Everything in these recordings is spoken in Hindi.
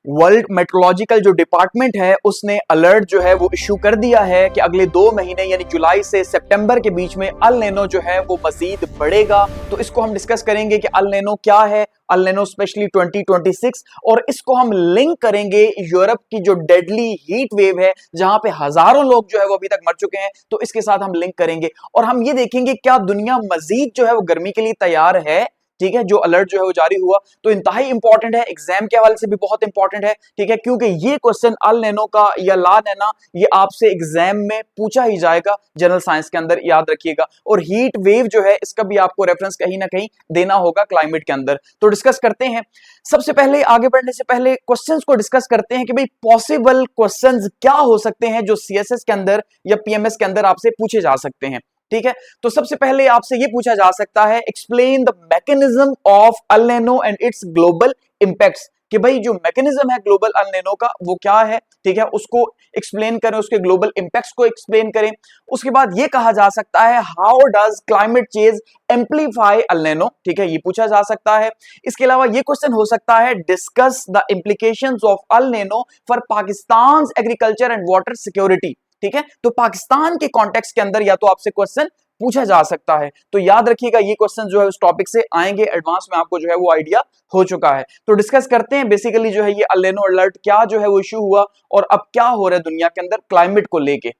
वर्ल्ड मेट्रोलॉजिकल जो डिपार्टमेंट है उसने अलर्ट जो है वो इश्यू कर दिया है कि अगले 2 महीने यानी जुलाई से सितंबर के बीच में अल नीनो जो है वो मजीद बढ़ेगा। तो इसको हम डिस्कस करेंगे कि अल नीनो क्या है, अल नीनो स्पेशली 2026, और इसको हम लिंक करेंगे यूरोप की जो डेडली हीट वेव है जहां पे हजारों लोग जो है वो अभी तक मर चुके हैं, तो इसके साथ हम लिंक करेंगे और हम ये देखेंगे क्या दुनिया मजीद जो है वो गर्मी के लिए तैयार है। ठीक है, जो अलर्ट जो है वो जारी हुआ तो इंतहाई इंपॉर्टेंट है, एग्जाम के हवाले से भी बहुत इंपॉर्टेंट है। ठीक है, क्योंकि ये क्वेश्चन अल नीनो का या ला नीना ये आपसे एग्जाम में पूछा ही जाएगा जनरल साइंस के अंदर, याद रखिएगा। और हीट वेव जो है इसका भी आपको रेफरेंस कहीं ना कहीं देना होगा क्लाइमेट के अंदर। तो डिस्कस करते हैं। सबसे पहले आगे बढ़ने से पहले क्वेश्चंस को डिस्कस करते हैं कि भाई पॉसिबल क्वेश्चंस क्या हो सकते हैं जो सीएसएस के अंदर या पीएमएस के अंदर आपसे पूछे जा सकते हैं। ठीक है, तो सबसे पहले आपसे यह पूछा जा सकता है, explain the mechanism of El Nino and it's global impacts, कि भाई जो मैकेनिज्म है ग्लोबल अल नीनो का वो क्या है। ठीक है, उसको एक्सप्लेन करें, उसके ग्लोबल इंपैक्ट्स को एक्सप्लेन करें। उसके बाद ये कहा जा सकता है how does climate change amplify El Nino, ठीक है, ये पूछा जा सकता है। इसके अलावा ये क्वेश्चन हो सकता है, discuss the implications of El Nino for Pakistan agriculture and water security. ठीक है, तो पाकिस्तान के कॉन्टेक्स्ट के अंदर या तो आपसे क्वेश्चन पूछा जा सकता है। तो याद रखिएगा ये क्वेश्चन जो है उस टॉपिक से आएंगे, एडवांस में आपको जो है वो आइडिया हो चुका है। तो डिस्कस करते हैं बेसिकली जो है ये अल नीनो अलर्ट क्या जो है वो इश्यू हुआ और अब क्या हो रहा है दुनिया के अंदर क्लाइमेट को लेके।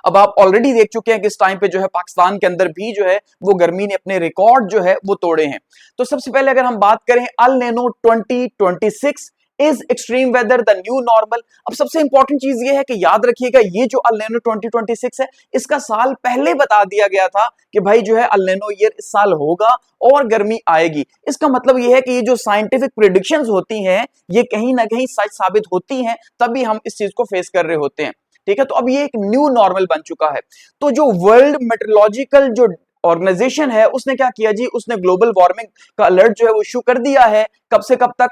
अब आप ऑलरेडी देख चुके हैं कि इस टाइम पे जो है पाकिस्तान के अंदर भी जो है वो गर्मी ने अपने रिकॉर्ड जो है वो तोड़े हैं। तो सबसे पहले अगर हम बात करें El Nino 2026 is extreme whether the new normal. अब सबसे इंपॉर्टेंट चीज ये है कि याद रखिएगा ये जो अल नीनो 2026 है इसका साल पहले बता दिया गया था कि भाई जो है अल नीनो ईयर इस साल होगा और गर्मी आएगी। इसका मतलब ये है कि ये जो साइंटिफिक प्रेडिक्शंस होती हैं ये कहीं ना कहीं सच साबित होती हैं, तभी हम इस चीज को फेस कर रहे होते हैं। ठीक है, तो अब ये एक न्यू नॉर्मल बन चुका है। तो जो वर्ल्ड मेट्रोलॉजिकल जो ऑर्गेनाइजेशन है उसने क्या किया जी, उसने ग्लोबल वार्मिंग का अलर्ट जो है वो इशू कर दिया है। कब से कब तक?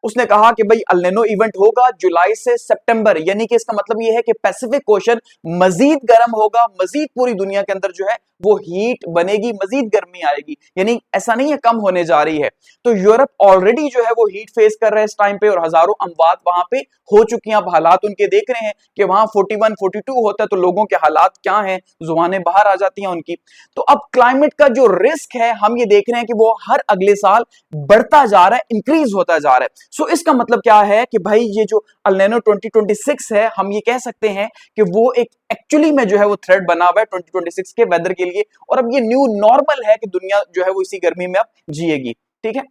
उसने कहा कि भाई अल नीनो इवेंट होगा जुलाई से सितंबर, यानी कि इसका मतलब यह है कि पैसिफिक ओशन मजीद गर्म होगा, मजीद पूरी दुनिया के अंदर जो है वो हीट बनेगी, मजीद गर्मी आएगी, यानी ऐसा नहीं है कम होने जा रही है। तो यूरोप ऑलरेडी जो है वो हीट फेस कर रहा है इस टाइम पे और हजारों अमवात वहां पे हो चुकी हैं। आप हालात उनके देख रहे हैं कि वहां 41 42 होता है तो लोगों के हालात क्या हैं, जुबानें बाहर आ जाती हैं उनकी। तो अब क्लाइमेट का जो रिस्क है हम ये देख रहे हैं कि वो हर अगले साल बढ़ता जा रहा है, इंक्रीज होता जा रहा है। सो इसका मतलब क्या है कि भाई ये जो अल नीनो 2026 है हम ये कह सकते हैं कि वो एक एक्चुअली में जो है वो थ्रेट बना हुआ है 2026 के वेदर के लिए, और अब ये न्यू नॉर्मल है कि दुनिया जो है वो इसी गर्मी में अब जिएगी। ठीक है,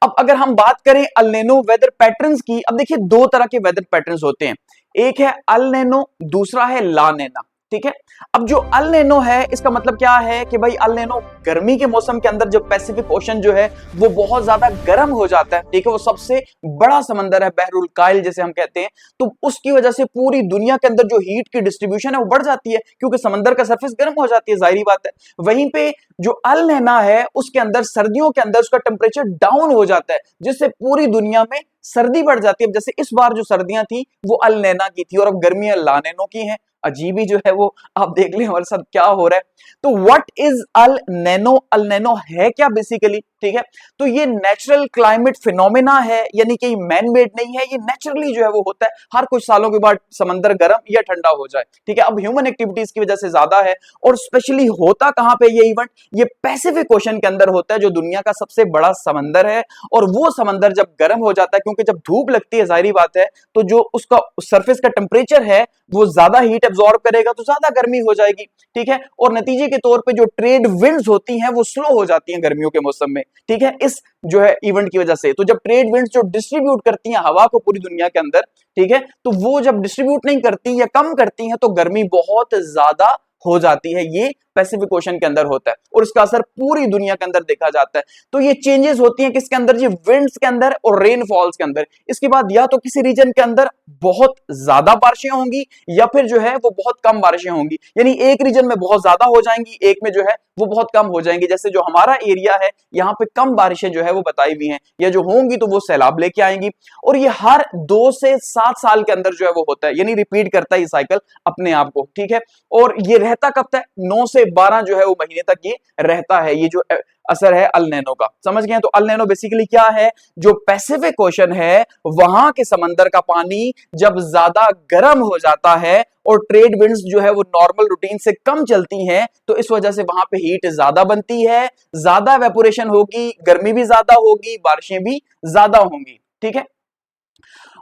अब अगर हम बात करें अल नीनो वेदर पैटर्न्स की, अब देखिए दो तरह के वेदर पैटर्न्स होते हैं, एक है अल नीनो, दूसरा है ला नीना। ठीक है, अब जो अल नीनो है इसका मतलब क्या है कि भाई अल नीनो गर्मी के मौसम के अंदर जब पैसिफिक ओशन जो है वो बहुत ज्यादा गर्म हो जाता है, ठीक है, वो सबसे बड़ा समंदर है, बहरुल कायल जिसे हम कहते हैं, तो उसकी वजह से पूरी दुनिया के अंदर जो हीट की डिस्ट्रीब्यूशन है वो बढ़ जाती है क्योंकि समंदर का सरफेस गर्म हो जाती है, जाहिर बात है। वहीं पे जो अल नीना है उसके अंदर सर्दियों के अंदर उसका टेम्परेचर डाउन हो जाता है जिससे पूरी दुनिया में सर्दी बढ़ जाती है। जैसे इस बार जो सर्दियां थी वो अल नीना की थी और अब गर्मियां ला नीनो की हैं। अजीब ही जो है वो आप देख लें हमारे साथ क्या हो रहा है। तो what is El Nino? El Nino है क्या बेसिकली? ठीक है, तो ये नेचुरल क्लाइमेट फिनोमेना है, यानी कि मैन मेड नहीं है, ये नेचुरली जो है वो होता है हर कुछ सालों के बाद समंदर गर्म या ठंडा हो जाए। ठीक है, अब ह्यूमन एक्टिविटीज की वजह से ज्यादा है और स्पेशली होता कहां पे ये इवेंट? ये पैसिफिक ओशन के अंदर होता है जो दुनिया का सबसे बड़ा समंदर है। और वो समंदर जब गर्म हो जाता है, क्योंकि जब धूप लगती है जाहिर बात है तो जो उसका सरफेस का टेम्परेचर है वो ज्यादा हीट एब्जॉर्ब करेगा तो ज्यादा गर्मी हो जाएगी। ठीक है, और नतीजे के तौर पे जो ट्रेड विंड्स होती हैं वो स्लो हो जाती हैं गर्मियों के मौसम में। ठीक है, इस जो है इवेंट की वजह से, तो जब ट्रेड विंड्स जो डिस्ट्रीब्यूट करती हैं हवा को पूरी दुनिया के अंदर, ठीक है, तो वो जब डिस्ट्रीब्यूट नहीं करती या कम करती हैं तो गर्मी बहुत ज्यादा हो जाती है। ये पैसिफिक ओशन के अंदर होता है और इसका असर पूरी दुनिया के अंदर देखा जाता है। तो ये चेंजेस होती हैं किसके अंदर? ये विंड्स के अंदर और रेनफॉल्स के अंदर। इसके बाद या तो किसी रीजन के अंदर बहुत ज्यादा बारिशें होंगी या फिर जो है वो बहुत कम बारिशें होंगी, यानी एक रीजन में बहुत ज्यादा हो जाएंगी, एक में जो है वो बहुत कम हो जाएंगी। जैसे जो हमारा एरिया है यहाँ पे कम बारिशें जो है वो बताई हुई हैं, या जो होंगी तो वो सैलाब लेके आएंगी। और ये हर 2 से 7 साल के अंदर जो है वो होता है, यानी रिपीट करता है ये साइकिल अपने आप को। ठीक है, और ये रहता कब तक, 9 से 12 जो है वो महीने तक ये रहता है, ये जो असर है अल नीनो का। समझ गए? तो अल नीनो बेसिकली क्या है, जो पैसिफिक ओशन है वहां के समंदर का पानी जब ज्यादा गर्म हो जाता है और ट्रेड विंड्स जो है वो नॉर्मल रूटीन से कम चलती हैं, तो इस वजह से वहां पे हीट ज्यादा बनती है, ज्यादा वेपोरेशन होगी, गर्मी भी ज्यादा होगी, बारिशें भी ज्यादा होंगी। ठीक है,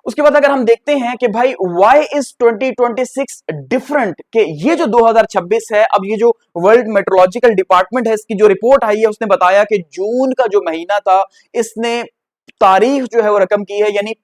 उसके बाद अगर हम देखते हैं कि भाई व्हाई इज 2026 डिफरेंट, कि ये जो 2026 है, अब ये जो वर्ल्ड मेट्रोलॉजिकल डिपार्टमेंट है इसकी जो रिपोर्ट आई है उसने बताया कि जून का जो महीना था इसने तारीख जो है वो रकम की है, यानी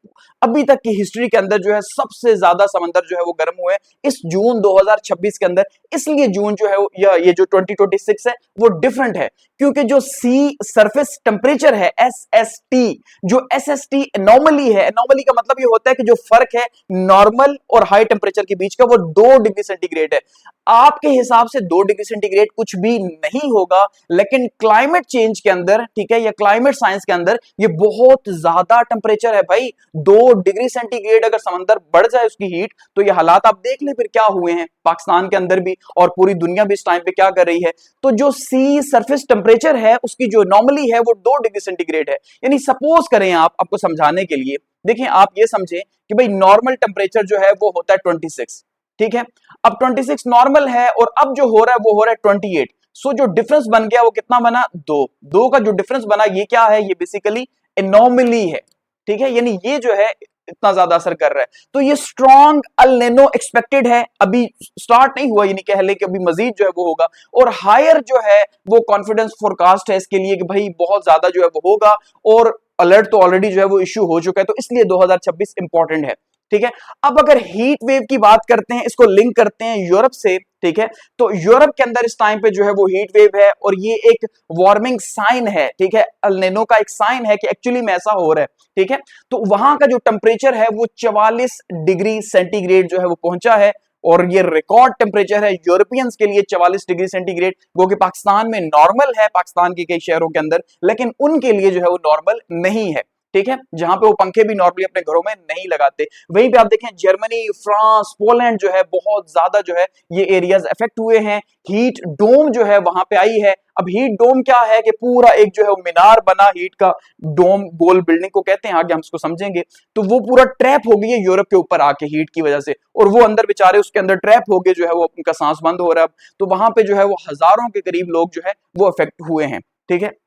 अभी तक की हिस्ट्री के अंदर जो है सबसे ज्यादा समंदर जो है वो गर्म हुए इस जून 2026 के अंदर। इसलिए जून जो है या ये जो 2026 है वो डिफरेंट है, क्योंकि जो सी सरफेस टेम्परेचर है एसएसटी, जो एसएसटी एनॉमली है, एनॉमली का मतलब ये होता है कि जो फर्क है नॉर्मल और हाई टेम्परेचर के बीच का वो 2 डिग्री सेंटीग्रेड है। आपके हिसाब से 2 डिग्री सेंटीग्रेड कुछ भी नहीं होगा, लेकिन क्लाइमेट चेंज के अंदर, ठीक है, या क्लाइमेट साइंस के अंदर ये बहुत ज्यादा टेम्परेचर है भाई। 2 डिग्री सेंटीग्रेड अगर समंदर बढ़ जाए उसकी हीट, तो ये हालात आप देख ले फिर क्या हुए हैं पाकिस्तान के अंदर भी, और पूरी दुनिया भी इस टाइम पे क्या कर रही है। तो जो सी सरफेस टेम्परेचर है उसकी जो नॉर्मली है वो 2 डिग्री सेंटीग्रेड है। यानी सपोज करें आपको समझाने के लिए, देखिए आप ये समझें कि भाई नॉर्मल टेम्परेचर जो है वो होता है 26, ठीक है, अब 26 नॉर्मल है और अब जो हो रहा है वो हो रहा है 28। सो जो डिफरेंस बन गया वो कितना बना, 2 का जो डिफरेंस बना ये क्या है, ये बेसिकली एनोमली है। ठीक है, यानी ये जो है इतना ज्यादा असर कर रहा है। तो ये स्ट्रॉन्ग अल नीनो एक्सपेक्टेड है, अभी स्टार्ट नहीं हुआ, यानी कह ले कि अभी मजीद जो है वो होगा, और हायर जो है वो कॉन्फिडेंस फोरकास्ट है इसके लिए कि भाई बहुत ज्यादा जो है वो होगा, और अलर्ट तो ऑलरेडी जो है वो इश्यू हो चुका है, तो इसलिए 2026 इंपॉर्टेंट है। ठीक है, अब अगर हीट वेव की बात करते हैं, इसको लिंक करते हैं यूरोप से, ठीक है, तो यूरोप के अंदर इस टाइम पे जो है वो हीट वेव है, और ये एक वार्मिंग साइन है, ठीक है, अल नीनो का एक साइन है कि एक्चुअली में ऐसा हो रहा है। ठीक है, तो वहां का जो टेम्परेचर है वो 44 डिग्री सेंटीग्रेड जो है वो पहुंचा है, और ये रिकॉर्ड टेम्परेचर है यूरोपियंस के लिए 44 डिग्री सेंटीग्रेड, वो कि पाकिस्तान में नॉर्मल है, पाकिस्तान के कई शहरों के अंदर, लेकिन उनके लिए जो है वो नॉर्मल नहीं है। ठीक है, जहां पे वो पंखे भी नॉर्मली अपने घरों में नहीं लगाते। वहीं पे आप देखें जर्मनी, फ्रांस, पोलैंड जो है बहुत ज्यादा जो है ये एरियाज इफेक्ट हुए हैं। हीट डोम जो है वहां पे आई है। अब हीट डोम क्या है कि पूरा एक जो है वो मीनार बना, हीट का डोम, गोल बिल्डिंग को कहते हैं, आगे हम इसको समझेंगे। तो वो पूरा ट्रैप हो गई है यूरोप के ऊपर आके हीट की वजह से, और वो अंदर बेचारे उसके अंदर ट्रैप हो गए, जो है वो उनका सांस बंद हो रहा है। तो वहां पे जो है वो हजारों के करीब लोग जो है वो अफेक्ट हुए हैं। ठीक है,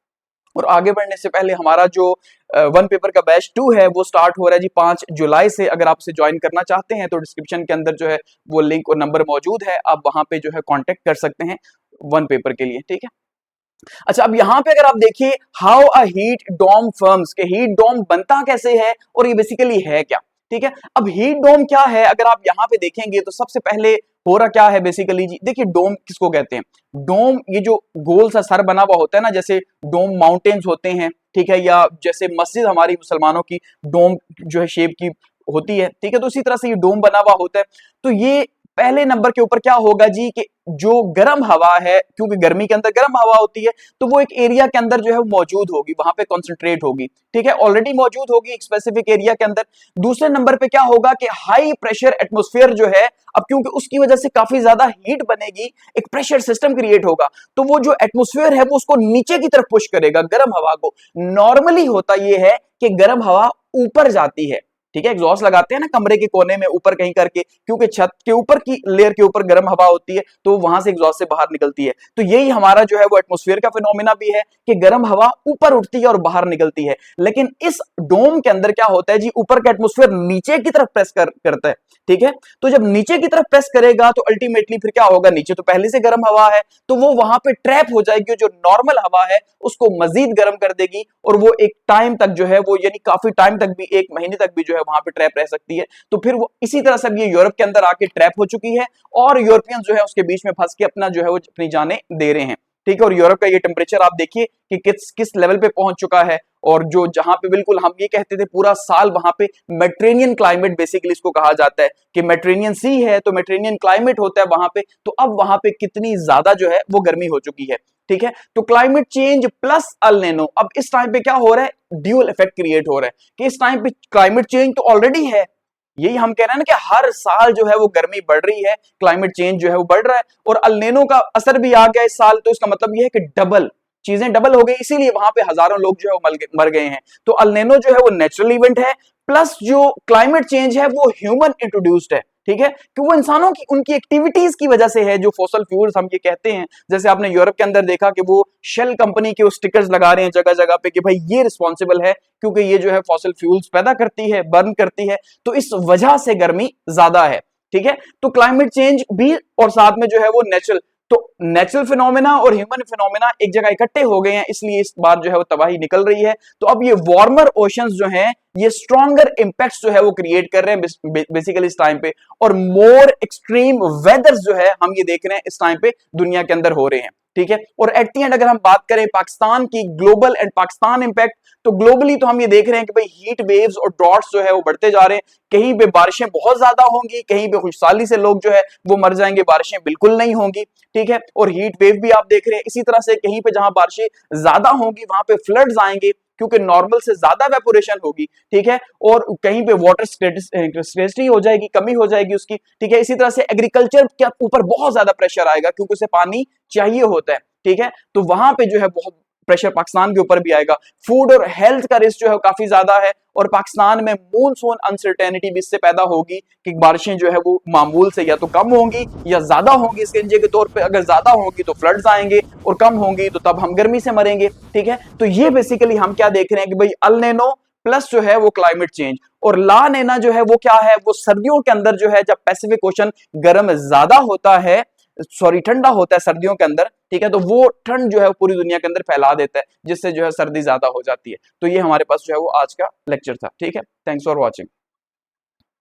और आगे बढ़ने से पहले हमारा जो वन पेपर का बैच 2 है वो स्टार्ट हो रहा है जी 5 जुलाई से। अगर आप उसे ज्वाइन करना चाहते हैं तो डिस्क्रिप्शन के अंदर जो है वो लिंक और नंबर मौजूद है, आप वहां पे जो है कांटेक्ट कर सकते हैं वन पेपर के लिए। ठीक है, अच्छा, अब यहां पे अगर आप देखिए how a heat dome forms, के हीट डोम बनता कैसे है और ये बेसिकली है क्या। ठीक है, अब हीट डोम क्या है अगर आप यहां पे देखेंगे तो सबसे पहले हो रहा क्या है बेसिकली जी, देखिए डोम किसको कहते हैं। डोम ये जो गोल सा सर बना हुआ होता है ना, जैसे डोम माउंटेन्स होते हैं, ठीक है, या जैसे मस्जिद हमारी मुसलमानों की डोम जो है शेप की होती है। ठीक है, तो इसी तरह से ये डोम बना हुआ होता है। तो ये पहले नंबर के ऊपर क्या होगा जी कि जो गर्म हवा है, क्योंकि गर्मी के अंदर गर्म हवा होती है, तो वो एक एरिया के अंदर जो है वो मौजूद होगी, वहां पे कॉन्सेंट्रेट होगी। ठीक है, ऑलरेडी मौजूद होगी एक स्पेसिफिक एरिया के अंदर। दूसरे नंबर पे क्या होगा कि हाई प्रेशर एटमॉस्फेयर जो है, अब क्योंकि उसकी वजह से काफी ज्यादा हीट बनेगी, एक प्रेशर सिस्टम क्रिएट होगा, तो वो जो एटमॉस्फेयर है वो उसको नीचे की तरफ पुश करेगा गर्म हवा को। नॉर्मली होता ये है कि गर्म हवा ऊपर जाती है। ठीक है, एग्जॉस्ट लगाते हैं ना कमरे के कोने में ऊपर कहीं करके, क्योंकि छत के ऊपर की लेयर के ऊपर गर्म हवा होती है, तो वहां से एग्जॉस्ट से बाहर निकलती है। तो यही हमारा जो है वो एटमॉस्फेयर का फिनोमिना भी है कि गर्म हवा ऊपर उठती है और बाहर निकलती है। लेकिन इस डोम के अंदर क्या होता है जी, ऊपर का एटमॉस्फेयर नीचे की तरफ प्रेस करता है। ठीक है, तो जब नीचे की तरफ प्रेस करेगा तो अल्टीमेटली फिर क्या होगा, नीचे तो पहले से गर्म हवा है, तो वो वहां पे ट्रैप हो जाएगी, जो नॉर्मल हवा है उसको मजीद गर्म कर देगी, और वो एक टाइम तक जो है वो, यानी काफी टाइम तक भी, 1 महीने तक भी जो है वहां पे ट्रैप रह सकती है। तो फिर वो इसी तरह से ये यूरोप के अंदर आके ट्रैप हो चुकी है, और यूरोपियंस जो है उसके बीच में फंस के अपना जो है वो अपनी जानें दे रहे हैं। ठीक है, और यूरोप का ये टेम्परेचर आप देखिए कि किस किस लेवल पे पहुंच चुका है, और जो जहां पे बिल्कुल हम ये कहते थे पूरा साल वहां पे मेडिटेरेनियन क्लाइमेट बेसिकली इसको कहा जाता है कि मेडिटेरेनियन सी है तो मेडिटेरेनियन क्लाइमेट होता है वहां पे, तो अब वहां पे कितनी ज्यादा जो है वो गर्मी हो चुकी है। ठीक है, तो climate change plus El Nino, अब इस टाइम पे क्या हो रहा है, ड्यूअल इफेक्ट क्रिएट हो रहा है कि इस टाइम पे क्लाइमेट चेंज तो ऑलरेडी है, यही हम कह रहे हैं ना कि हर साल जो है वो गर्मी बढ़ रही है, क्लाइमेट चेंज जो है वो बढ़ रहा है, और अल नीनो का असर भी आ गया इस साल। तो इसका मतलब ये है कि डबल चीजें डबल हो गई, इसीलिए वहां पे हजारों लोग जो है वो मर गए हैं। तो अल नीनो जो है वो नेचुरल इवेंट है, प्लस जो क्लाइमेट चेंज है वो ह्यूमन इंट्रोड्यूस्ड है, ठीक है, कि वो इंसानों की उनकी एक्टिविटीज की वजह से है। जो फॉसल फ्यूल्स हम ये कहते हैं, जैसे आपने यूरोप के अंदर देखा कि वो शेल कंपनी के स्टिकर्स लगा रहे हैं जगह जगह पे कि भाई ये रिस्पॉन्सिबल है, क्योंकि ये जो है फॉसल फ्यूल्स पैदा करती है, बर्न करती है, तो इस वजह से गर्मी ज्यादा है, ठीक है। तो क्लाइमेट चेंज भी और साथ में जो है वो नेचुरल, तो नेचुरल फिनोमेना और ह्यूमन फिनोमेना एक जगह इकट्ठे हो गए हैं, इसलिए इस बार जो है वो तबाही निकल रही है। तो अब ये वार्मर ओशंस जो हैं ये स्ट्रॉन्गर इंपैक्ट्स जो है वो क्रिएट कर रहे हैं बेसिकली इस टाइम पे, और मोर एक्सट्रीम वेदर्स जो है हम ये देख रहे हैं इस टाइम पे दुनिया के अंदर हो रहे हैं, ठीक है। और एट द एंड अगर हम बात करें पाकिस्तान की ग्लोबल एंड पाकिस्तान इंपैक्ट, तो ग्लोबली तो हम ये देख रहे हैं कि भाई हीट वेव्स और ड्रॉट्स जो है वो बढ़ते जा रहे हैं। कहीं पे बारिशें बहुत ज्यादा होंगी, कहीं पे खुशहाली से लोग जो है वो मर जाएंगे, बारिशें बिल्कुल नहीं होंगी, ठीक है। और हीट वेव भी आप देख रहे हैं इसी तरह से, कहीं पे जहां बारिशें ज्यादा होंगी वहां पे फ्लड्स आएंगे, क्योंकि नॉर्मल से ज्यादा वेपोरेशन होगी, ठीक है। और कहीं पे वाटर स्केर्सिटी हो जाएगी, कमी हो जाएगी उसकी, ठीक है। इसी तरह से एग्रीकल्चर के ऊपर बहुत ज्यादा प्रेशर आएगा, क्योंकि उसे पानी चाहिए होता है, ठीक है। तो वहां पे जो है बहुत प्रेशर पाकिस्तान के ऊपर भी आएगा। फूड और हेल्थ का रिस्क जो है काफी ज्यादा है, और पाकिस्तान में मॉनसून अनसर्टेनिटी भी इससे पैदा होगी कि बारिशें जो है वो मामूल से या तो कम होंगी या ज्यादा होंगी। इसके नतीजे के तौर पे अगर ज्यादा होंगी तो फ्लड्स आएंगे, और कम होंगी तो तब हम गर्मी से मरेंगे, ठीक है। तो ये बेसिकली हम क्या देख रहे हैं कि भाई अल नीनो प्लस जो है वो क्लाइमेट चेंज, और ला नीना जो है वो क्या है, वो सर्दियों के अंदर जो है जब पैसिफिक ओशन गर्म ज्यादा होता है, सॉरी ठंडा होता है सर्दियों के अंदर, ठीक है, तो वो ठंड जो है पूरी दुनिया के अंदर फैला देता है, जिससे जो है सर्दी ज्यादा हो जाती है। तो ये हमारे पास जो है वो आज का लेक्चर था, ठीक है। Thanks for watching.